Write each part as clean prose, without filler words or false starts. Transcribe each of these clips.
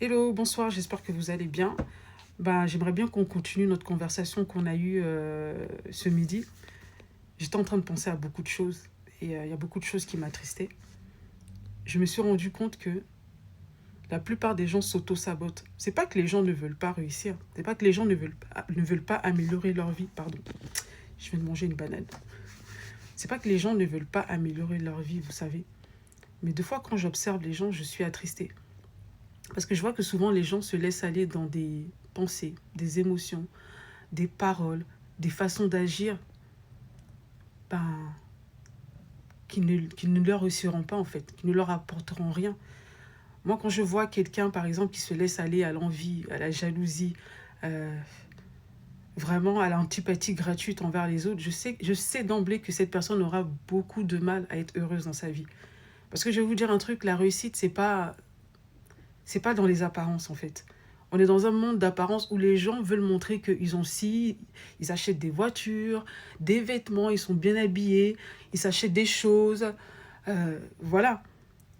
Hello, bonsoir, j'espère que vous allez bien. J'aimerais bien qu'on continue notre conversation qu'on a eue ce midi. J'étais en train de penser à beaucoup de choses et il y a beaucoup de choses qui m'attristaient. Je me suis rendu compte que la plupart des gens s'auto-sabotent. C'est pas que les gens ne veulent pas réussir, c'est pas que les gens ne veulent pas améliorer leur vie, pardon. Je viens de manger une banane. C'est pas que les gens ne veulent pas améliorer leur vie, vous savez. Mais deux fois, quand j'observe les gens, je suis attristée. Parce que je vois que souvent les gens se laissent aller dans des pensées, des émotions, des paroles, des façons d'agir ben, qui ne leur réussiront pas en fait, qui ne leur apporteront rien. Moi, quand je vois quelqu'un, par exemple, qui se laisse aller à l'envie, à la jalousie, euh, vraiment à l'antipathie gratuite envers les autres, je sais d'emblée que cette personne aura beaucoup de mal à être heureuse dans sa vie. Parce que je vais vous dire un truc, la réussite, c'est pas dans les apparences en fait. On est dans un monde d'apparence où les gens veulent montrer qu'ils ont ci, ils achètent des voitures, des vêtements, ils sont bien habillés, ils s'achètent des choses. Voilà.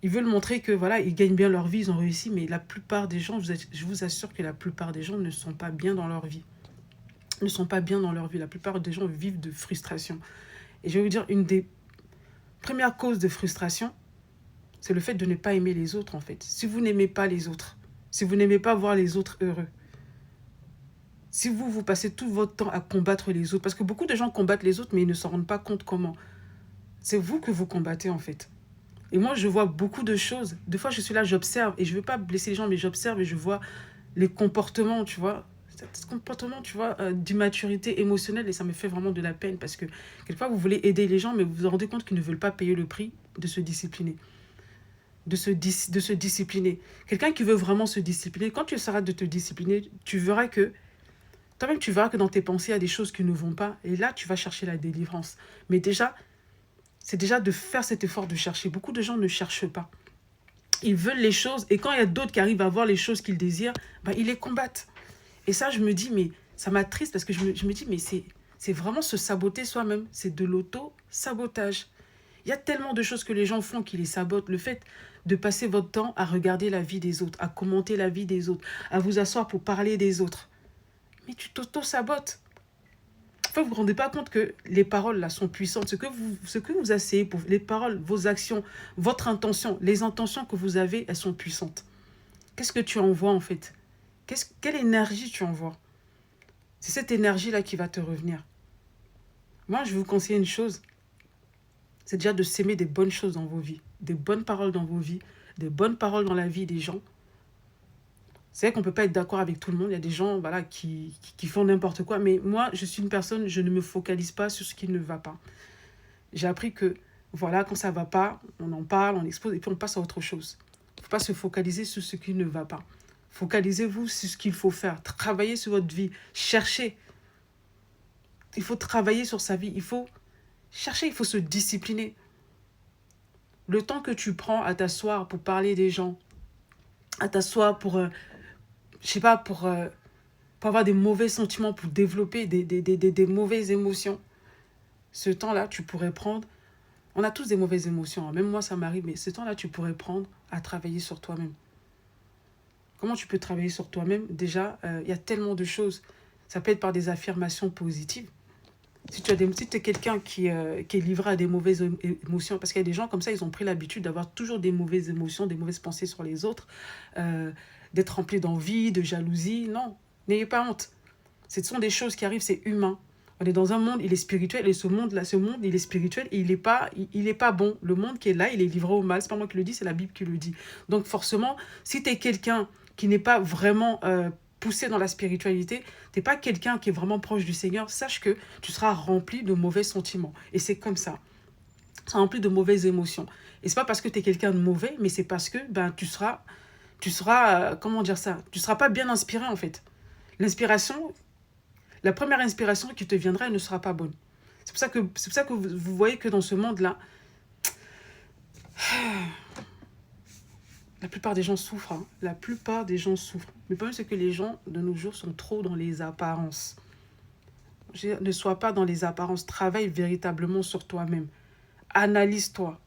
Ils veulent montrer que voilà, ils gagnent bien leur vie, ils ont réussi, mais la plupart des gens, je vous assure que la plupart des gens ne sont pas bien dans leur vie. Ne sont pas bien dans leur vie. La plupart des gens vivent de frustration. Et je vais vous dire, une des premières causes de frustration, c'est le fait de ne pas aimer les autres en fait. Si vous n'aimez pas les autres, si vous n'aimez pas voir les autres heureux, si vous passez tout votre temps à combattre les autres, parce que beaucoup de gens combattent les autres, mais ils ne s'en rendent pas compte comment. C'est vous que vous combattez en fait. Et moi, je vois beaucoup de choses. Des fois, je suis là, j'observe, et je ne veux pas blesser les gens, mais j'observe et je vois les comportements, tu vois. Ce comportement, tu vois, d'immaturité émotionnelle, et ça me fait vraiment de la peine, parce que quelquefois, vous voulez aider les gens, mais vous vous rendez compte qu'ils ne veulent pas payer le prix de se discipliner. De se discipliner. Quelqu'un qui veut vraiment se discipliner, quand tu essaieras de te discipliner, tu verras que toi-même, tu verras que dans tes pensées, il y a des choses qui ne vont pas. Et là, tu vas chercher la délivrance. Mais déjà, c'est déjà de faire cet effort de chercher. Beaucoup de gens ne cherchent pas. Ils veulent les choses. Et quand il y a d'autres qui arrivent à voir les choses qu'ils désirent, ils les combattent. Et ça, je me dis, mais ça m'attriste parce que je me dis, mais c'est vraiment se saboter soi-même. C'est de l'auto-sabotage. Il y a tellement de choses que les gens font qui les sabotent. Le fait de passer votre temps à regarder la vie des autres, à commenter la vie des autres, à vous asseoir pour parler des autres. Mais tu t'auto-sabotes. En fait, vous ne vous rendez pas compte que les paroles là sont puissantes. Ce que vous asseyez pour les paroles, vos actions, votre intention, les intentions que vous avez, elles sont puissantes. Qu'est-ce que tu envoies en fait? Quelle énergie tu envoies? C'est cette énergie-là qui va te revenir. Moi, je vais vous conseiller une chose. C'est déjà de s'aimer des bonnes choses dans vos vies. Des bonnes paroles dans vos vies. Des bonnes paroles dans la vie des gens. C'est vrai qu'on ne peut pas être d'accord avec tout le monde. Il y a des gens voilà, qui font n'importe quoi. Mais moi, je suis une personne, je ne me focalise pas sur ce qui ne va pas. J'ai appris que, voilà, quand ça ne va pas, on en parle, on expose et puis on passe à autre chose. Il ne faut pas se focaliser sur ce qui ne va pas. Focalisez-vous sur ce qu'il faut faire. Travaillez sur votre vie. Cherchez. Il faut travailler sur sa vie. Il faut chercher, il faut se discipliner. Le temps que tu prends à t'asseoir pour parler des gens, à t'asseoir pour, je sais pas, pour avoir des mauvais sentiments, pour développer des mauvaises émotions, ce temps-là, tu pourrais prendre. On a tous des mauvaises émotions, hein. Même moi, ça m'arrive, mais ce temps-là, tu pourrais prendre à travailler sur toi-même. Comment tu peux travailler sur toi-même? Déjà, il y a tellement de choses. Ça peut être par des affirmations positives. Si tu es quelqu'un qui est livré à des mauvaises émotions, parce qu'il y a des gens comme ça, ils ont pris l'habitude d'avoir toujours des mauvaises émotions, des mauvaises pensées sur les autres, euh, d'être rempli d'envie, de jalousie. Non, n'ayez pas honte. Ce sont des choses qui arrivent, c'est humain. On est dans un monde, il est spirituel, et ce monde, il est spirituel, et il est pas bon. Le monde qui est là, il est livré au mal. C'est pas moi qui le dis, c'est la Bible qui le dit. Donc forcément, si tu es quelqu'un qui n'est pas vraiment poussé dans la spiritualité, tu n'es pas quelqu'un qui est vraiment proche du Seigneur, sache que tu seras rempli de mauvais sentiments. Et c'est comme ça. Tu seras rempli de mauvaises émotions. Et c'est pas parce que tu es quelqu'un de mauvais, mais c'est parce que tu seras comment dire ça? Tu seras pas bien inspiré en fait. L'inspiration, la première inspiration qui te viendra, elle ne sera pas bonne. C'est pour ça que vous voyez que dans ce monde-là, la plupart des gens souffrent, hein. La plupart des gens souffrent. Mais le problème, c'est que les gens, de nos jours, sont trop dans les apparences. Ne sois pas dans les apparences. Travaille véritablement sur toi-même. Analyse-toi.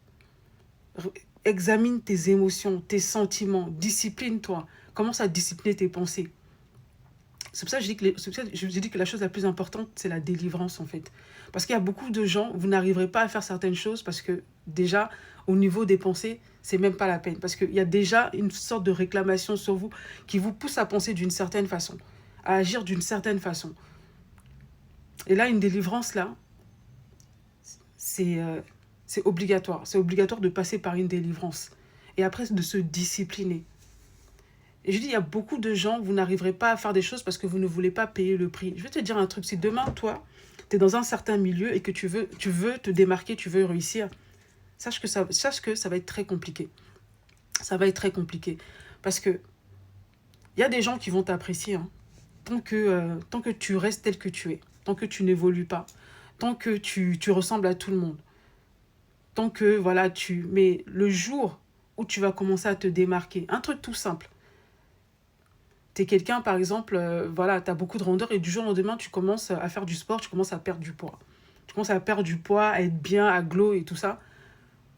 examine tes émotions, tes sentiments, discipline-toi. Commence à discipliner tes pensées. C'est pour ça que je dis que la chose la plus importante, c'est la délivrance, en fait. Parce qu'il y a beaucoup de gens, vous n'arriverez pas à faire certaines choses parce que déjà, au niveau des pensées, c'est même pas la peine. Parce qu'il y a déjà une sorte de réclamation sur vous qui vous pousse à penser d'une certaine façon, à agir d'une certaine façon. Et là, une délivrance, là, c'est c'est obligatoire. C'est obligatoire de passer par une délivrance. Et après, de se discipliner. Et je dis, il y a beaucoup de gens, vous n'arriverez pas à faire des choses parce que vous ne voulez pas payer le prix. Je vais te dire un truc, si demain, toi, tu es dans un certain milieu et que tu veux te démarquer, tu veux réussir, sache que ça va être très compliqué. Ça va être très compliqué. Parce que il y a des gens qui vont t'apprécier, hein, tant que tu restes tel que tu es, tant que tu n'évolues pas, tant que tu ressembles à tout le monde, tant que, voilà, Mais le jour où tu vas commencer à te démarquer, un truc tout simple, tu es quelqu'un, par exemple, voilà, tu as beaucoup de rondeur et du jour au lendemain, tu commences à faire du sport, tu commences à perdre du poids. Tu commences à perdre du poids, à être bien, à glow et tout ça.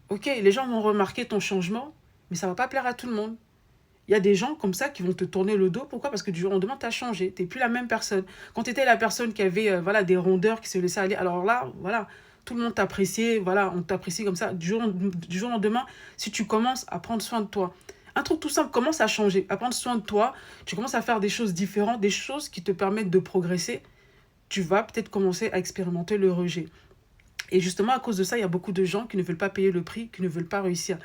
Ok, les gens vont remarquer ton changement, mais ça va pas plaire à tout le monde. Il y a des gens comme ça qui vont te tourner le dos. Pourquoi? Parce que du jour au lendemain, tu as changé. Tu n'es plus la même personne. Quand tu étais la personne qui avait voilà, des rondeurs, qui se laissait aller, alors là, voilà, tout le monde t'appréciait. Voilà, on t'apprécie comme ça. Du jour au lendemain, si tu commences à prendre soin de toi, un truc tout simple commence à changer, à prendre soin de toi. Tu commences à faire des choses différentes, des choses qui te permettent de progresser. Tu vas peut-être commencer à expérimenter le rejet. Et justement, à cause de ça, il y a beaucoup de gens qui ne veulent pas payer le prix, qui ne veulent pas réussir.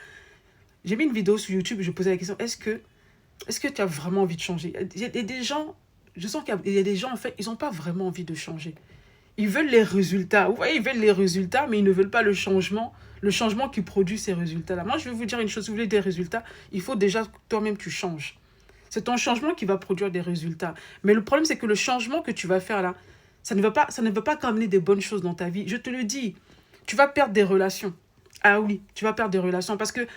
J'ai mis une vidéo sur YouTube et je posais la question, est-ce que tu as vraiment envie de changer? Il y a des gens, je sens qu'il y a des gens, en fait, ils n'ont pas vraiment envie de changer. Ils veulent les résultats. Vous voyez, ils veulent les résultats, mais ils ne veulent pas le changement qui produit ces résultats-là. Moi, je vais vous dire une chose, si vous voulez des résultats, il faut déjà que toi-même tu changes. C'est ton changement qui va produire des résultats. Mais le problème, c'est que le changement que tu vas faire là, ça ne va pas qu'amener des bonnes choses dans ta vie. Je te le dis, tu vas perdre des relations. Ah oui, tu vas perdre des relations parce que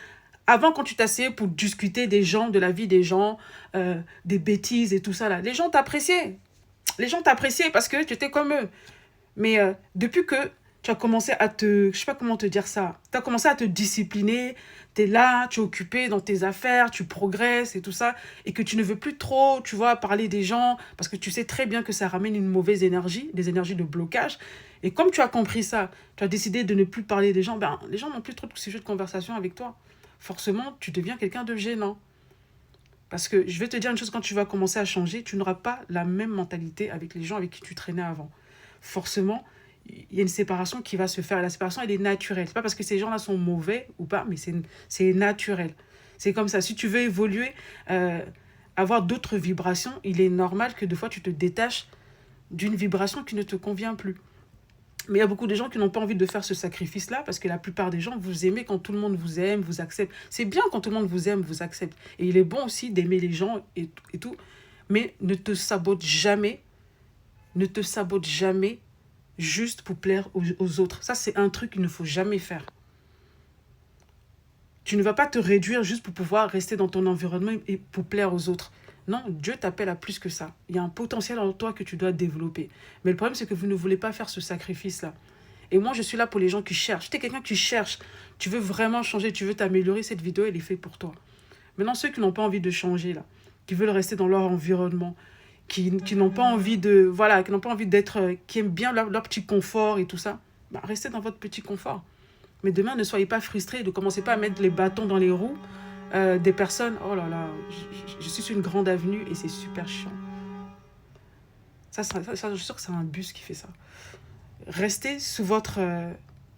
avant, quand tu t'asseyais pour discuter des gens, de la vie des gens, des bêtises et tout ça, là, les gens t'appréciaient. Les gens t'appréciaient parce que tu étais comme eux. Mais depuis que tu as commencé à je sais pas comment te dire ça, tu as commencé à te discipliner, tu es là, tu es occupé dans tes affaires, tu progresses et tout ça, et que tu ne veux plus trop, tu vois, parler des gens, parce que tu sais très bien que ça ramène une mauvaise énergie, des énergies de blocage. Et comme tu as compris ça, tu as décidé de ne plus parler des gens, ben, les gens n'ont plus trop de sujets de conversation avec toi. Forcément, tu deviens quelqu'un de gênant. Parce que je vais te dire une chose, quand tu vas commencer à changer, tu n'auras pas la même mentalité avec les gens avec qui tu traînais avant. Forcément, il y a une séparation qui va se faire. La séparation, elle est naturelle. C'est pas parce que ces gens-là sont mauvais ou pas, mais c'est naturel. C'est comme ça. Si tu veux évoluer, avoir d'autres vibrations, il est normal que des fois, tu te détaches d'une vibration qui ne te convient plus. Mais il y a beaucoup de gens qui n'ont pas envie de faire ce sacrifice-là parce que la plupart des gens, vous aimez quand tout le monde vous aime, vous accepte. C'est bien quand tout le monde vous aime, vous accepte. Et il est bon aussi d'aimer les gens et tout. Mais ne te sabote jamais. Ne te sabote jamais juste pour plaire aux autres. Ça, c'est un truc qu'il ne faut jamais faire. Tu ne vas pas te réduire juste pour pouvoir rester dans ton environnement et pour plaire aux autres. Non, Dieu t'appelle à plus que ça. Il y a un potentiel en toi que tu dois développer. Mais le problème, c'est que vous ne voulez pas faire ce sacrifice-là. Et moi, je suis là pour les gens qui cherchent. Tu es quelqu'un qui cherche. Tu veux vraiment changer, tu veux t'améliorer. Cette vidéo, elle est faite pour toi. Maintenant, ceux qui n'ont pas envie de changer, là, qui veulent rester dans leur environnement, qui n'ont pas envie de, voilà, qui n'ont pas envie d'être, qui aiment bien leur petit confort et tout ça, bah, restez dans votre petit confort. Mais demain, ne soyez pas frustrés, ne commencez pas à mettre les bâtons dans les roues des personnes. Oh là là, je suis sur une grande avenue et c'est super chiant. Ça, je suis sûre que c'est un bus qui fait ça. Restez sous votre...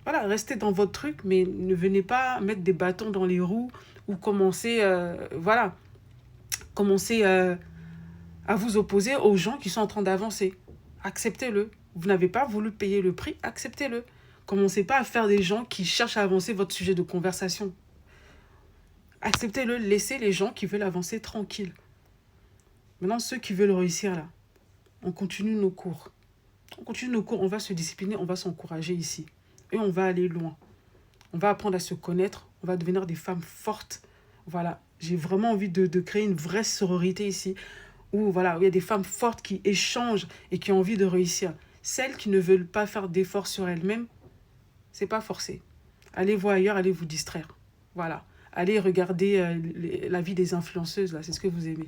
voilà, restez dans votre truc, mais ne venez pas mettre des bâtons dans les roues ou commencer, voilà, commencer à vous opposer aux gens qui sont en train d'avancer. Acceptez-le. Vous n'avez pas voulu payer le prix, acceptez-le. Commencez pas à faire des gens qui cherchent à avancer votre sujet de conversation. Acceptez-le, laissez les gens qui veulent avancer tranquilles. Maintenant, ceux qui veulent réussir là, on continue nos cours. On continue nos cours, on va se discipliner, on va s'encourager ici. Et on va aller loin. On va apprendre à se connaître, on va devenir des femmes fortes. Voilà, j'ai vraiment envie de créer une vraie sororité ici, où voilà, où il y a des femmes fortes qui échangent et qui ont envie de réussir. Celles qui ne veulent pas faire d'efforts sur elles-mêmes, c'est pas forcé. Allez voir ailleurs, allez vous distraire. Voilà. allez regarder la vie des influenceuses, là, c'est ce que vous aimez.